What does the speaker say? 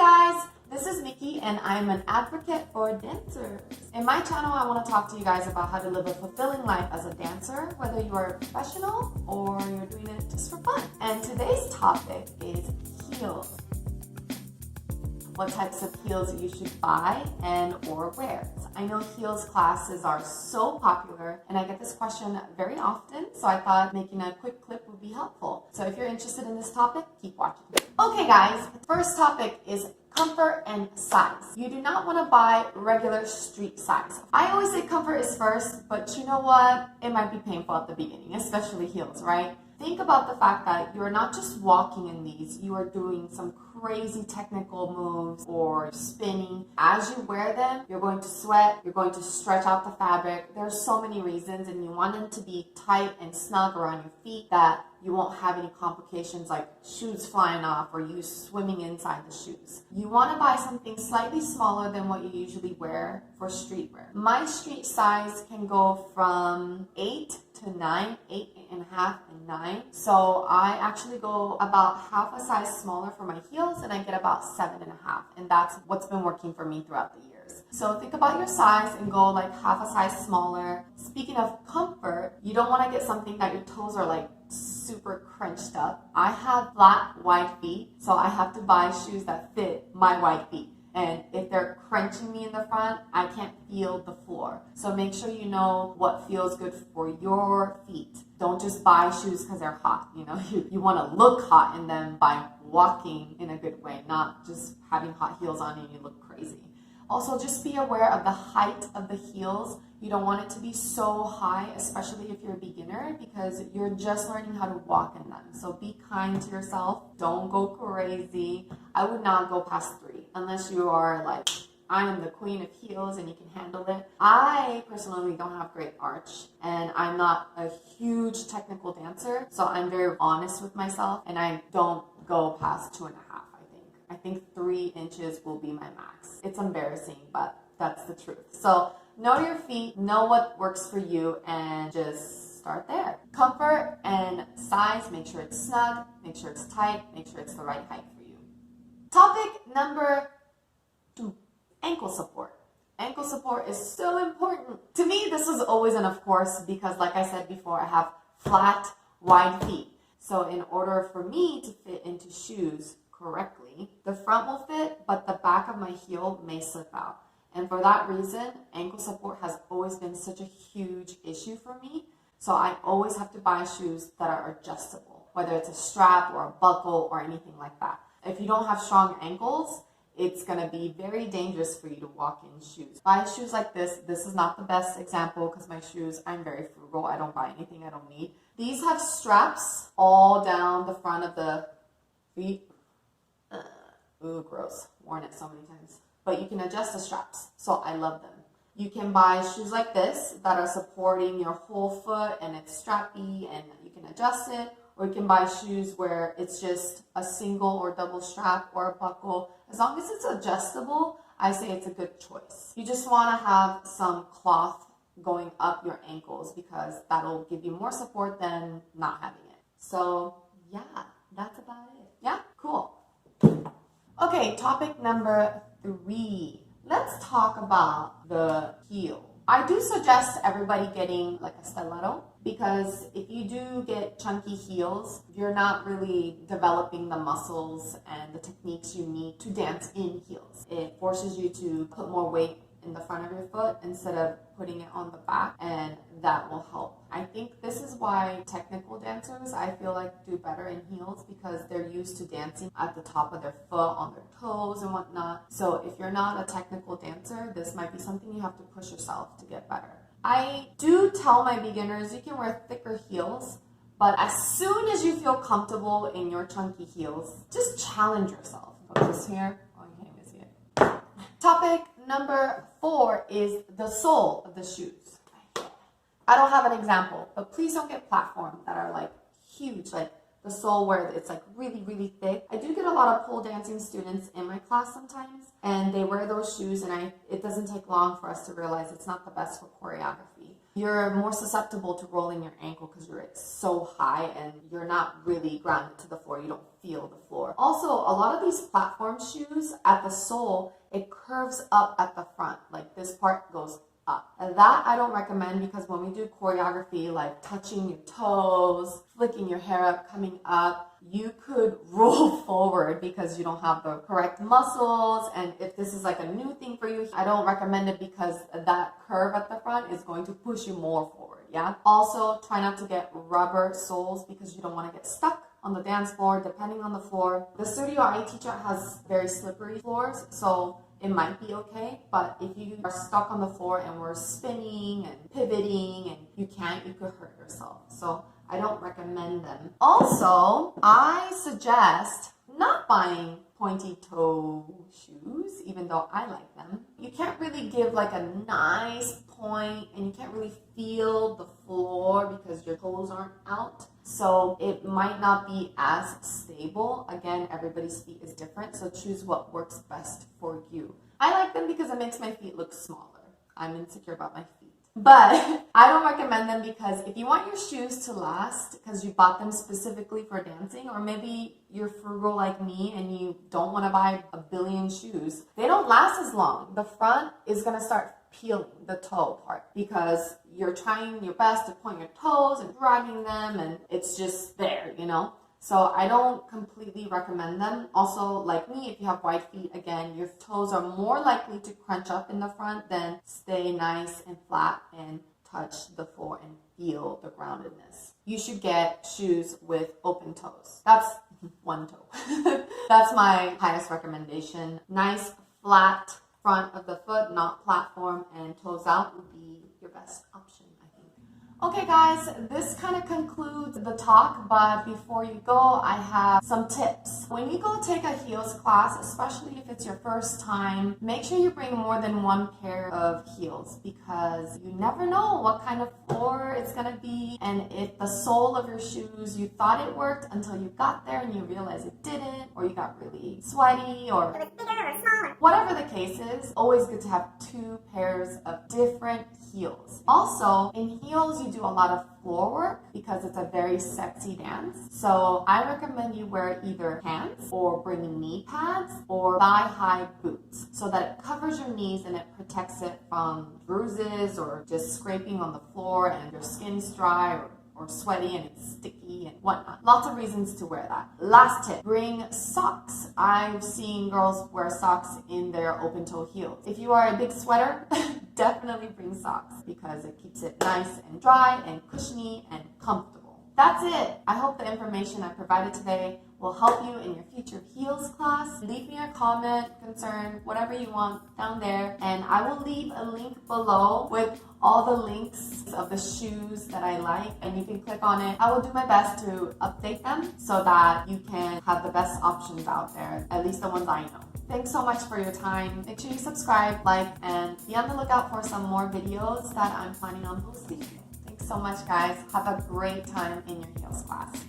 guys, this is Nikki and I'm an advocate for dancers. In my channel, I want to talk to you guys about how to live a fulfilling life as a dancer, whether you are a professional or you're doing it just for fun. And today's topic is heels. What types of heels you should buy and or wear. I know heels classes are so popular and I get this question very often, so I thought making a quick clip would be helpful. So if you're interested in this topic, keep watching. Okay guys, first topic is comfort and size. You do not want to buy regular street size. I always say comfort is first, but you know what? It might be painful at the beginning, especially heels, right? Think about the fact that you're not just walking in these, you are doing some crazy technical moves or spinning. As you wear them, you're going to sweat, you're going to stretch out the fabric. There's so many reasons, and you want them to be tight and snug around your feet that you won't have any complications like shoes flying off or you swimming inside the shoes. You want to buy something slightly smaller than what you usually wear for streetwear. My street size can go from 8 to 9, 8.5 and 9. So I actually go about half a size smaller for my heels and I get about 7.5. And that's what's been working for me throughout the years. So think about your size and go like half a size smaller. Speaking of comfort, you don't want to get something that your toes are like super crunched up. I have flat, wide feet, so I have to buy shoes that fit my wide feet. And if they're crunching me in the front, I can't feel the floor. So make sure you know what feels good for your feet. Don't just buy shoes because they're hot. You know, you want to look hot in them by walking in a good way, not just having hot heels on and you look crazy. Also, just be aware of the height of the heels. You don't want it to be so high, especially if you're a beginner, because you're just learning how to walk in them. So be kind to yourself. Don't go crazy. I would not go past 3 unless you are like, I am the queen of heels and you can handle it. I personally don't have great arch and I'm not a huge technical dancer. So I'm very honest with myself and I don't go past 2.5. I think 3 inches will be my max. It's embarrassing, but that's the truth. So know your feet, know what works for you, and just start there. Comfort and size, make sure it's snug, make sure it's tight, make sure it's the right height for you. Topic number 2, ankle support. Ankle support is so important. To me, this is always an of course because like I said before, I have flat, wide feet. So in order for me to fit into shoes correctly, the front will fit, but the back of my heel may slip out. And for that reason, ankle support has always been such a huge issue for me. So I always have to buy shoes that are adjustable, whether it's a strap or a buckle or anything like that. If you don't have strong ankles, it's going to be very dangerous for you to walk in shoes. Buy shoes like this. This is not the best example because my shoes, I'm very frugal. I don't buy anything I don't need. These have straps all down the front of the feet. Ooh, gross. Worn it so many times. But you can adjust the straps, so I love them. You can buy shoes like this that are supporting your whole foot and it's strappy and you can adjust it. Or you can buy shoes where it's just a single or double strap or a buckle. As long as it's adjustable, I say it's a good choice. You just want to have some cloth going up your ankles because that'll give you more support than not having it. So yeah, that's about it. Yeah, cool. Okay, topic number 3. Let's talk about the heel. I do suggest everybody getting like a stiletto because if you do get chunky heels, you're not really developing the muscles and the techniques you need to dance in heels. It forces you to put more weight in the front of your foot instead of putting it on the back, and that will help. I think this is why technical dancers, I feel like, do better in heels because they're used to dancing at the top of their foot, on their toes and whatnot. So if you're not a technical dancer, this might be something you have to push yourself to get better. I do tell my beginners you can wear thicker heels, but as soon as you feel comfortable in your chunky heels, just challenge yourself. Put this here. Oh, you can't even see it. Topic number 4 is the sole of the shoes. I don't have an example, but please don't get platforms that are like huge, like the sole where it's like really, really thick. I do get a lot of pole dancing students in my class sometimes, and they wear those shoes, and it doesn't take long for us to realize it's not the best for choreography. you're more susceptible to rolling your ankle because you're so high and you're not really grounded to the floor. You don't feel the floor. Also, a lot of these platform shoes at the sole, it curves up at the front. Like this part goes up. And that I don't recommend because when we do choreography, like touching your toes, flicking your hair up, coming up, you could roll forward because you don't have the correct muscles. And if this is like a new thing for you, I don't recommend it because that curve at the front is going to push you more forward. Yeah. Also, try not to get rubber soles because you don't want to get stuck on the dance floor, depending on the floor. The studio I teach at has very slippery floors, so it might be okay, but if you are stuck on the floor and we're spinning and pivoting and you could hurt yourself. So I don't recommend them. Also, I suggest not buying pointy toe shoes, even though I like them. You can't really give like a nice point and you can't really feel the floor because your toes aren't out. So it might not be as stable. Again, everybody's feet is different, so choose what works best for you. I like them because it makes my feet look smaller. I'm insecure about my feet. But I don't recommend them because if you want your shoes to last because you bought them specifically for dancing, or maybe you're frugal like me and you don't want to buy a billion shoes, they don't last as long. The front is going to start peeling, the toe part, because you're trying your best to point your toes and dragging them and it's just there, you know? So I don't completely recommend them. Also, like me, if you have wide feet, again, your toes are more likely to crunch up in the front than stay nice and flat and touch the floor and feel the groundedness. You should get shoes with open toes. That's one toe. That's my highest recommendation. Nice, flat front of the foot, not platform, and toes out would be your best option, I think. Okay guys, this kind of concludes the talk, but before you go, I have some tips. When you go take a heels class, especially if it's your first time, make sure you bring more than one pair of heels because you never know what kind of floor it's gonna be, and if the sole of your shoes, you thought it worked until you got there and you realized it didn't, or you got really sweaty, or it was bigger or smaller. Whatever the case is, always good to have 2 pairs of different heels. Also, in heels, you do a lot of floor work because it's a very sexy dance. So I recommend you wear either pants or bring knee pads or thigh-high boots so that it covers your knees and it protects it from bruises or just scraping on the floor and your skin's dry or sweaty and it's sticky and whatnot. Lots of reasons to wear that. Last tip, bring socks. I've seen girls wear socks in their open toe heels. If you are a big sweater, definitely bring socks because it keeps it nice and dry and cushiony and comfortable. That's it. I hope the information I provided today will help you in your future heels class. Leave me a comment, concern, whatever you want down there, and I will leave a link below with all the links of the shoes that I like, and you can click on it. I will do my best to update them so that you can have the best options out there, at least the ones I know. Thanks so much for your time. Make sure you subscribe, like, and be on the lookout for some more videos that I'm planning on posting. Thanks so much, guys. Have a great time in your heels class.